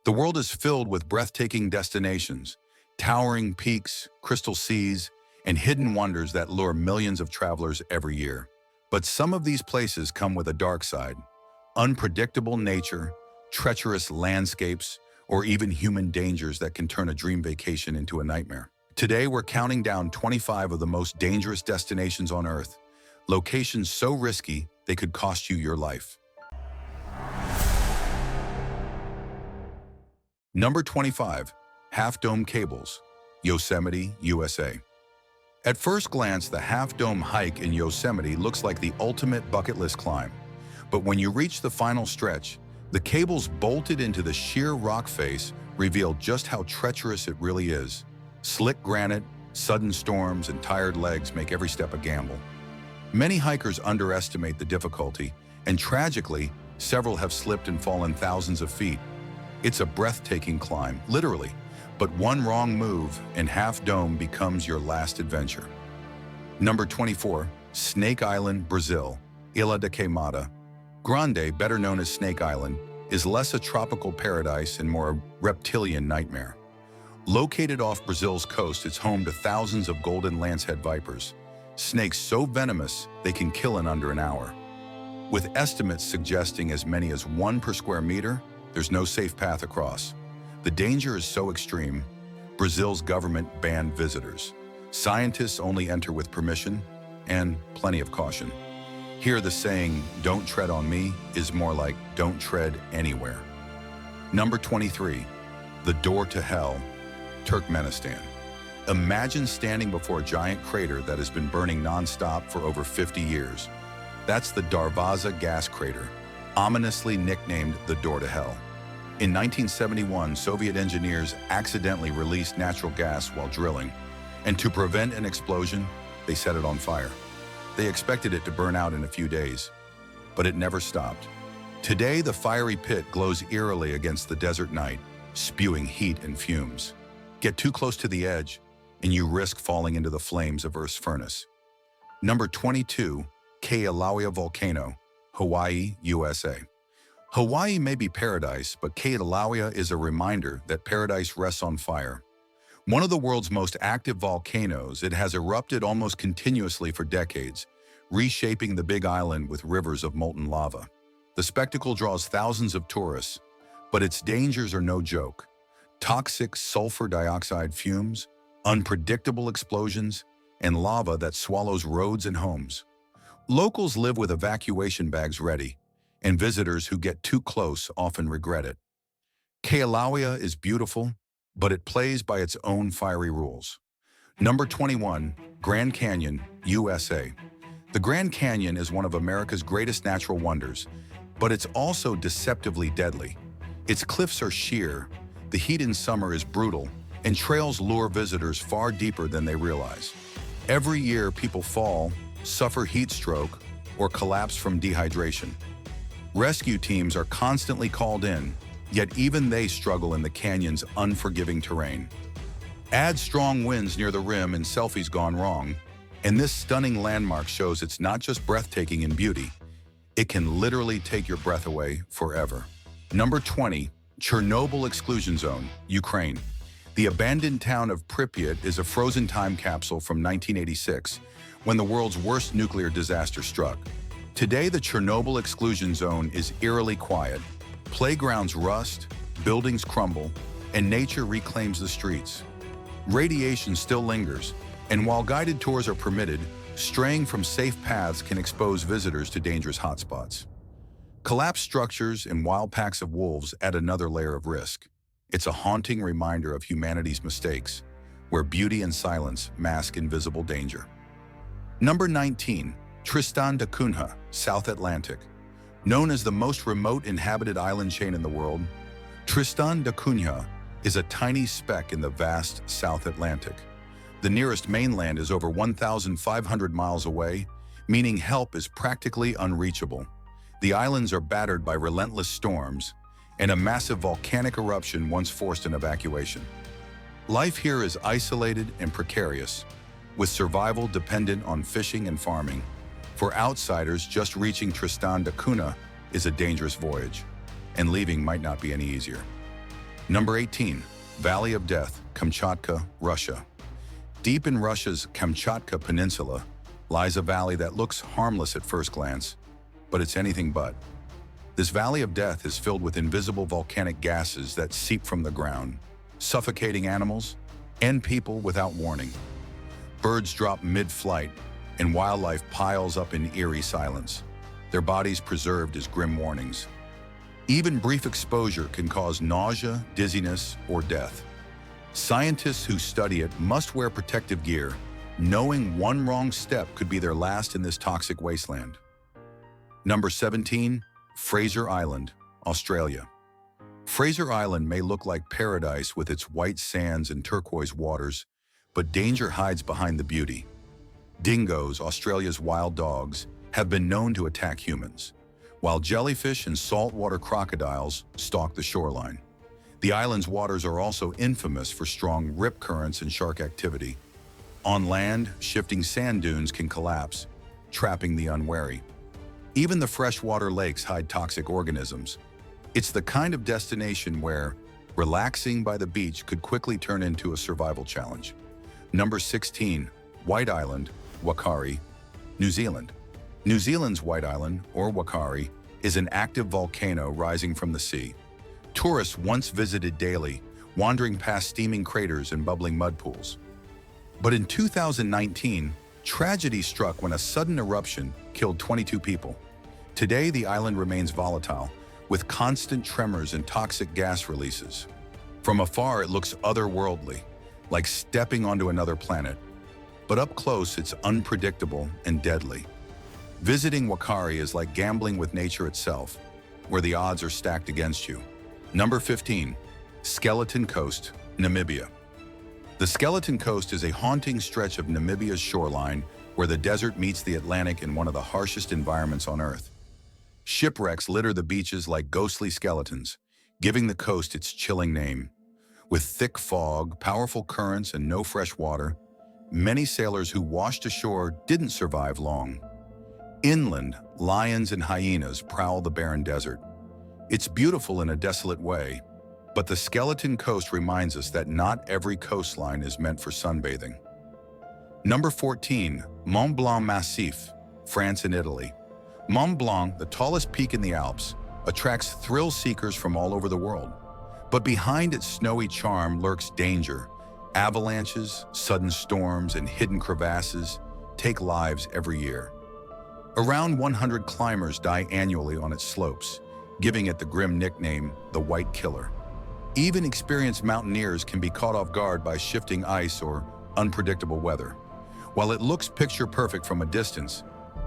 The world is filled with breathtaking destinations, towering peaks, crystal seas, and hidden wonders that lure millions of travelers every year. But some of these places come with a dark side: unpredictable nature, treacherous landscapes, or even human dangers that can turn a dream vacation into a nightmare. Today, we're counting down 25 of the most dangerous destinations on Earth, locations so risky they could cost you your life. Number 25. Half Dome Cables, Yosemite, USA. At first glance, the Half Dome hike in Yosemite looks like the ultimate bucket list climb. But when you reach the final stretch, the cables bolted into the sheer rock face reveal just how treacherous it really is. Slick granite, sudden storms, and tired legs make every step a gamble. Many hikers underestimate the difficulty, and tragically, several have slipped and fallen thousands of feet. It's a breathtaking climb, literally, but one wrong move and Half Dome becomes your last adventure. Number 24. Snake Island, Brazil, Ilha de Queimada. Grande, better known as Snake Island, is less a tropical paradise and more a reptilian nightmare. Located off Brazil's coast, it's home to thousands of golden lancehead vipers, snakes so venomous they can kill in under an hour. With estimates suggesting as many as 1 per square meter, there's no safe path across. The danger is so extreme, Brazil's government banned visitors. Scientists only enter with permission and plenty of caution. Here the saying, "Don't tread on me," is more like, "Don't tread anywhere." Number 23. The Door to Hell, Turkmenistan. Imagine standing before a giant crater that has been burning non-stop for over 50 years. That's the Darvaza gas crater, ominously nicknamed the Door to Hell. In 1971, Soviet engineers accidentally released natural gas while drilling, and to prevent an explosion, they set it on fire. They expected it to burn out in a few days, but it never stopped. Today, the fiery pit glows eerily against the desert night, spewing heat and fumes. Get too close to the edge, and you risk falling into the flames of Earth's furnace. Number 22. Kilauea Volcano, Hawaii, USA. Hawaii may be paradise, but Kilauea is a reminder that paradise rests on fire. One of the world's most active volcanoes, it has erupted almost continuously for decades, reshaping the Big Island with rivers of molten lava. The spectacle draws thousands of tourists, but its dangers are no joke. Toxic sulfur dioxide fumes, unpredictable explosions, and lava that swallows roads and homes. Locals live with evacuation bags ready, and visitors who get too close often regret it. Kilauea is beautiful, but it plays by its own fiery rules. Number 21. Grand Canyon, USA. The Grand Canyon is one of America's greatest natural wonders, but it's also deceptively deadly. Its cliffs are sheer, the heat in summer is brutal, and trails lure visitors far deeper than they realize. Every year, people fall, suffer heat stroke, or collapse from dehydration. Rescue teams are constantly called in, yet even they struggle in the canyon's unforgiving terrain. Add strong winds near the rim and selfies gone wrong, and this stunning landmark shows it's not just breathtaking in beauty, it can literally take your breath away forever. Number 20. Chernobyl Exclusion Zone, Ukraine. The abandoned town of Pripyat is a frozen time capsule from 1986, when the world's worst nuclear disaster struck. Today, the Chernobyl Exclusion Zone is eerily quiet. Playgrounds rust, buildings crumble, and nature reclaims the streets. Radiation still lingers, and while guided tours are permitted, straying from safe paths can expose visitors to dangerous hotspots. Collapsed structures and wild packs of wolves add another layer of risk. It's a haunting reminder of humanity's mistakes, where beauty and silence mask invisible danger. Number 19. Tristan da Cunha, South Atlantic. Known as the most remote inhabited island chain in the world, Tristan da Cunha is a tiny speck in the vast South Atlantic. The nearest mainland is over 1,500 miles away, meaning help is practically unreachable. The islands are battered by relentless storms, and a massive volcanic eruption once forced an evacuation. Life here is isolated and precarious, with survival dependent on fishing and farming. For outsiders, just reaching Tristan da Cunha is a dangerous voyage, and leaving might not be any easier. Number 18. Valley of Death, Kamchatka, Russia. Deep in Russia's Kamchatka Peninsula lies a valley that looks harmless at first glance, but it's anything but. This Valley of Death is filled with invisible volcanic gases that seep from the ground, suffocating animals and people without warning. Birds drop mid-flight, and wildlife piles up in eerie silence, their bodies preserved as grim warnings. Even brief exposure can cause nausea, dizziness, or death. Scientists who study it must wear protective gear, knowing one wrong step could be their last in this toxic wasteland. Number 17. Fraser Island, Australia. Fraser Island may look like paradise with its white sands and turquoise waters, but danger hides behind the beauty. Dingoes, Australia's wild dogs, have been known to attack humans, while jellyfish and saltwater crocodiles stalk the shoreline. The island's waters are also infamous for strong rip currents and shark activity. On land, shifting sand dunes can collapse, trapping the unwary. Even the freshwater lakes hide toxic organisms. It's the kind of destination where relaxing by the beach could quickly turn into a survival challenge. Number 16. White Island, Wakari, New Zealand. New Zealand's White Island, or Wakari, is an active volcano rising from the sea. Tourists once visited daily, wandering past steaming craters and bubbling mud pools. But in 2019, tragedy struck when a sudden eruption killed 22 people. Today, the island remains volatile, with constant tremors and toxic gas releases. From afar, it looks otherworldly, like stepping onto another planet. But up close, it's unpredictable and deadly. Visiting Wakari is like gambling with nature itself, where the odds are stacked against you. Number 15. Skeleton Coast, Namibia. The Skeleton Coast is a haunting stretch of Namibia's shoreline where the desert meets the Atlantic in one of the harshest environments on Earth. Shipwrecks litter the beaches like ghostly skeletons, giving the coast its chilling name. With thick fog, powerful currents, and no fresh water, many sailors who washed ashore didn't survive long. Inland, lions and hyenas prowl the barren desert. It's beautiful in a desolate way, but the Skeleton Coast reminds us that not every coastline is meant for sunbathing. Number 14. Mont Blanc Massif, France and Italy. Mont Blanc, the tallest peak in the Alps, attracts thrill-seekers from all over the world. But behind its snowy charm lurks danger. Avalanches, sudden storms, and hidden crevasses take lives every year. Around 100 climbers die annually on its slopes, giving it the grim nickname, the White Killer. Even experienced mountaineers can be caught off guard by shifting ice or unpredictable weather. While it looks picture-perfect from a distance,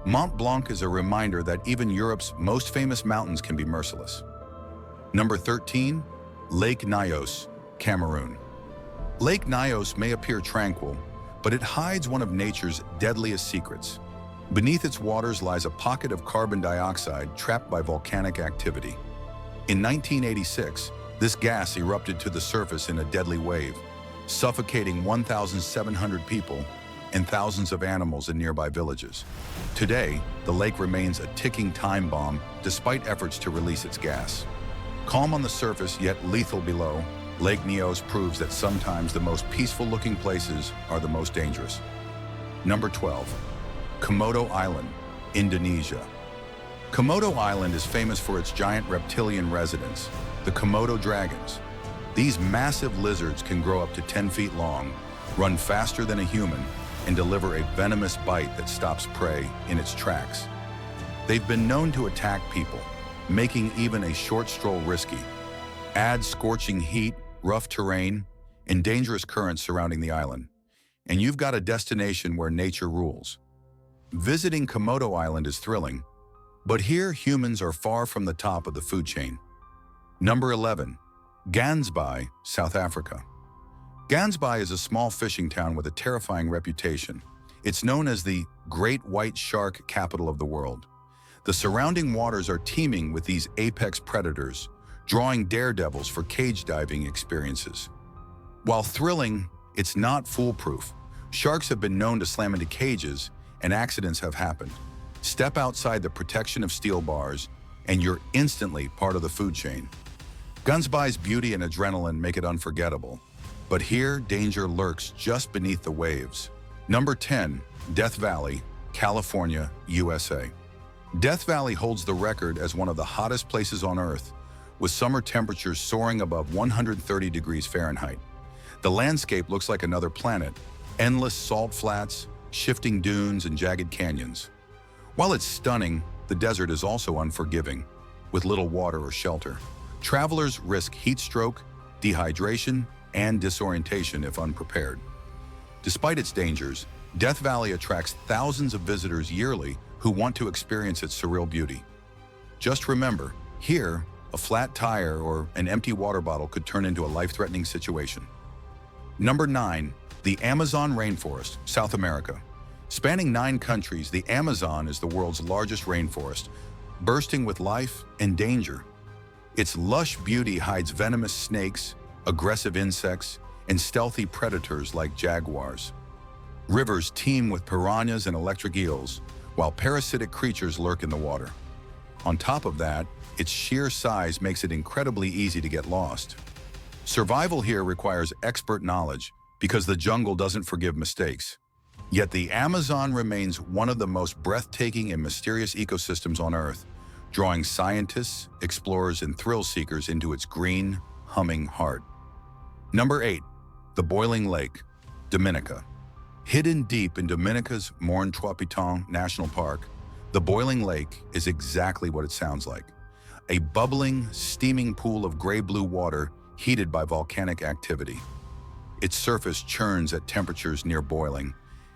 Mont Blanc is a reminder that even Europe's most famous mountains can be merciless. Number 13. Lake Nyos, Cameroon. Lake Nyos may appear tranquil, but it hides one of nature's deadliest secrets. Beneath its waters lies a pocket of carbon dioxide trapped by volcanic activity. In 1986, this gas erupted to the surface in a deadly wave, suffocating 1,700 people and thousands of animals in nearby villages. Today, the lake remains a ticking time bomb despite efforts to release its gas. Calm on the surface, yet lethal below, Lake Nyos proves that sometimes the most peaceful-looking places are the most dangerous. Number 12. Komodo Island, Indonesia. Komodo Island is famous for its giant reptilian residents, the Komodo dragons. These massive lizards can grow up to 10 feet long, run faster than a human, and deliver a venomous bite that stops prey in its tracks. They've been known to attack people, making even a short stroll risky. Add scorching heat, rough terrain, and dangerous currents surrounding the island, and you've got a destination where nature rules. Visiting Komodo Island is thrilling, but here humans are far from the top of the food chain. Number 11. Gansbai, South Africa. Gansbai is a small fishing town with a terrifying reputation. It's known as the Great White Shark Capital of the world. The surrounding waters are teeming with these apex predators, drawing daredevils for cage diving experiences. While thrilling, it's not foolproof. Sharks have been known to slam into cages, and accidents have happened. Step outside the protection of steel bars, and you're instantly part of the food chain. Gunsby's beauty and adrenaline make it unforgettable, but here danger lurks just beneath the waves. Number 10. Death Valley, California, USA. Death Valley holds the record as one of the hottest places on Earth, with summer temperatures soaring above 130 degrees Fahrenheit. The landscape looks like another planet, endless salt flats, shifting dunes, and jagged canyons. While it's stunning, the desert is also unforgiving, with little water or shelter. Travelers risk heat stroke, dehydration, and disorientation if unprepared. Despite its dangers, Death Valley attracts thousands of visitors yearly who want to experience its surreal beauty. Just remember, here, a flat tire or an empty water bottle could turn into a life-threatening situation. Number 9. The Amazon Rainforest, South America. Spanning 9 countries, the Amazon is the world's largest rainforest, bursting with life and danger. Its lush beauty hides venomous snakes, aggressive insects, and stealthy predators like jaguars. Rivers teem with piranhas and electric eels, while parasitic creatures lurk in the water. On top of that, its sheer size makes it incredibly easy to get lost. Survival here requires expert knowledge because the jungle doesn't forgive mistakes. Yet the Amazon remains one of the most breathtaking and mysterious ecosystems on Earth, drawing scientists, explorers, and thrill seekers into its green, humming heart. Number 8. The Boiling Lake, Dominica. Hidden deep in Dominica's Morne Trois Pitons National Park, the Boiling Lake is exactly what it sounds like. A bubbling, steaming pool of gray-blue water heated by volcanic activity. Its surface churns at temperatures near boiling,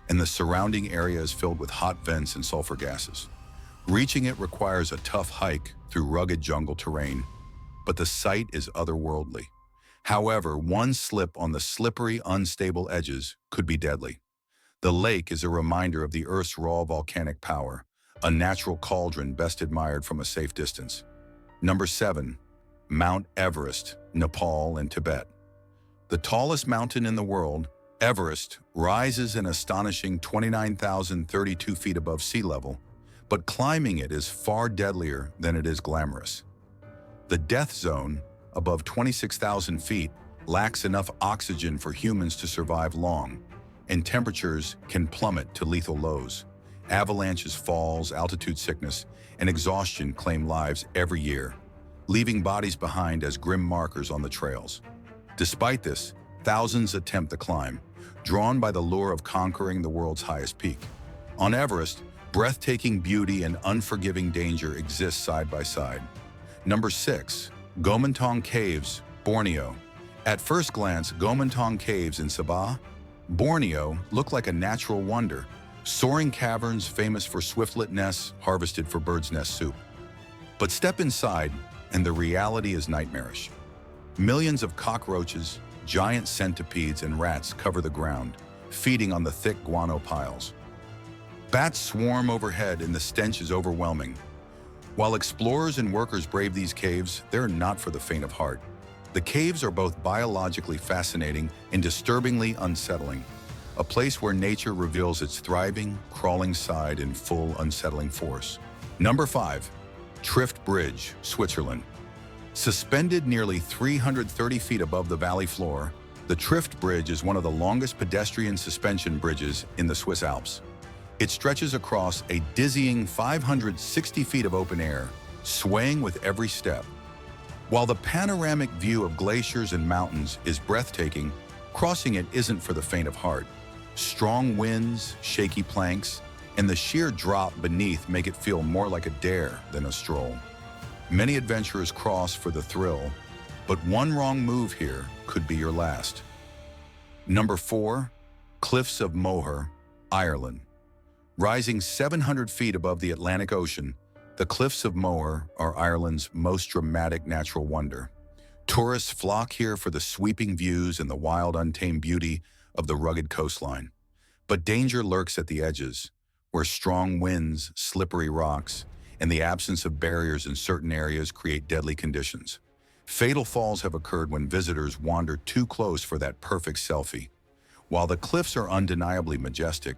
and the surrounding area is filled with hot vents and sulfur gases. Reaching it requires a tough hike through rugged jungle terrain, but the sight is otherworldly. However, one slip on the slippery, unstable edges could be deadly. The lake is a reminder of the Earth's raw volcanic power, a natural cauldron best admired from a safe distance. Number 7. Mount Everest, Nepal and Tibet. The tallest mountain in the world, Everest, rises an astonishing 29,032 feet above sea level, but climbing it is far deadlier than it is glamorous. The death zone, above 26,000 feet, lacks enough oxygen for humans to survive long, and temperatures can plummet to lethal lows. Avalanches, falls, altitude sickness, and exhaustion claim lives every year, leaving bodies behind as grim markers on the trails. Despite this, thousands attempt the climb, drawn by the lure of conquering the world's highest peak. On Everest, breathtaking beauty and unforgiving danger exist side by side. Number 6. Gomantong Caves, Borneo. At first glance, Gomantong Caves in Sabah, Borneo look like a natural wonder, soaring caverns famous for swiftlet nests harvested for bird's nest soup. But step inside, and the reality is nightmarish. Millions of cockroaches, giant centipedes, and rats cover the ground, feeding on the thick guano piles. Bats swarm overhead and the stench is overwhelming. While explorers and workers brave these caves, they're not for the faint of heart. The caves are both biologically fascinating and disturbingly unsettling, a place where nature reveals its thriving, crawling side in full unsettling force. Number 5. Trift Bridge, Switzerland. Suspended nearly 330 feet above the valley floor, the Trift Bridge is one of the longest pedestrian suspension bridges in the Swiss Alps. It stretches across a dizzying 560 feet of open air, swaying with every step. While the panoramic view of glaciers and mountains is breathtaking, crossing it isn't for the faint of heart. Strong winds, shaky planks, and the sheer drop beneath make it feel more like a dare than a stroll. Many adventurers cross for the thrill, but one wrong move here could be your last. Number 4. Cliffs of Moher, Ireland. Rising 700 feet above the Atlantic Ocean, the Cliffs of Moher are Ireland's most dramatic natural wonder. Tourists flock here for the sweeping views and the wild, untamed beauty of the rugged coastline. But danger lurks at the edges, where strong winds, slippery rocks, and the absence of barriers in certain areas create deadly conditions. Fatal falls have occurred when visitors wander too close for that perfect selfie. While the cliffs are undeniably majestic,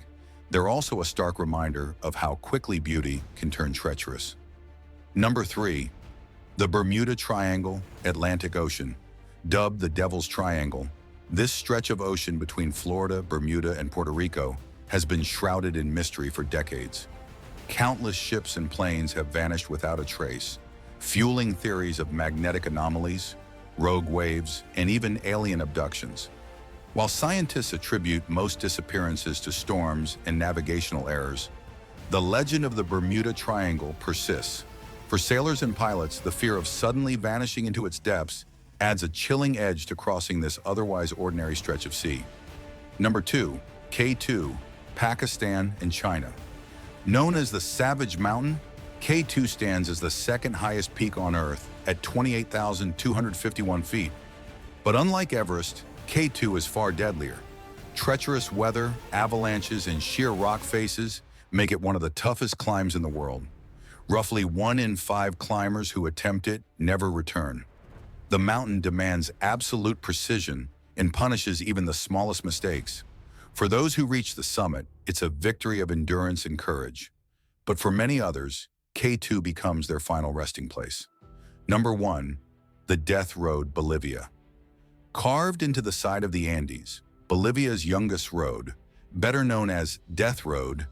they're also a stark reminder of how quickly beauty can turn treacherous. Number 3. The Bermuda Triangle, Atlantic Ocean. Dubbed the Devil's Triangle, this stretch of ocean between Florida, Bermuda, and Puerto Rico has been shrouded in mystery for decades. Countless ships and planes have vanished without a trace, fueling theories of magnetic anomalies, rogue waves, and even alien abductions. While scientists attribute most disappearances to storms and navigational errors, the legend of the Bermuda Triangle persists. For sailors and pilots, the fear of suddenly vanishing into its depths adds a chilling edge to crossing this otherwise ordinary stretch of sea. Number 2. K2, Pakistan and China. Known as the Savage Mountain, K2 stands as the second highest peak on Earth at 28,251 feet. But unlike Everest, K2 is far deadlier. Treacherous weather, avalanches, and sheer rock faces make it one of the toughest climbs in the world. Roughly 1 in 5 climbers who attempt it never return. The mountain demands absolute precision and punishes even the smallest mistakes. For those who reach the summit, it's a victory of endurance and courage. But for many others, K2 becomes their final resting place. Number 1. The Death Road, Bolivia. Carved into the side of the Andes, Bolivia's youngest road, better known as Death Road,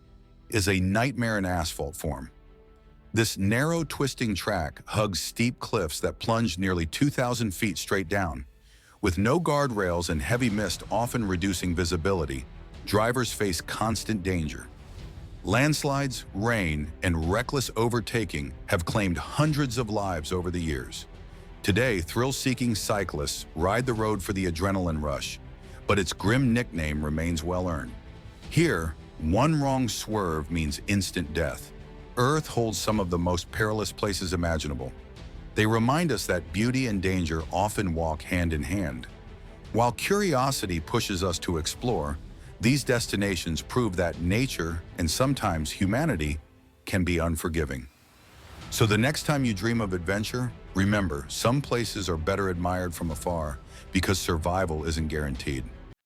is a nightmare in asphalt form. This narrow, twisting track hugs steep cliffs that plunge nearly 2,000 feet straight down. With no guardrails and heavy mist often reducing visibility, drivers face constant danger. Landslides, rain, and reckless overtaking have claimed hundreds of lives over the years. Today, thrill-seeking cyclists ride the road for the adrenaline rush, but its grim nickname remains well-earned. Here, one wrong swerve means instant death. Earth holds some of the most perilous places imaginable. They remind us that beauty and danger often walk hand in hand. While curiosity pushes us to explore, these destinations prove that nature, and sometimes humanity, can be unforgiving. So the next time you dream of adventure, remember, some places are better admired from afar because survival isn't guaranteed.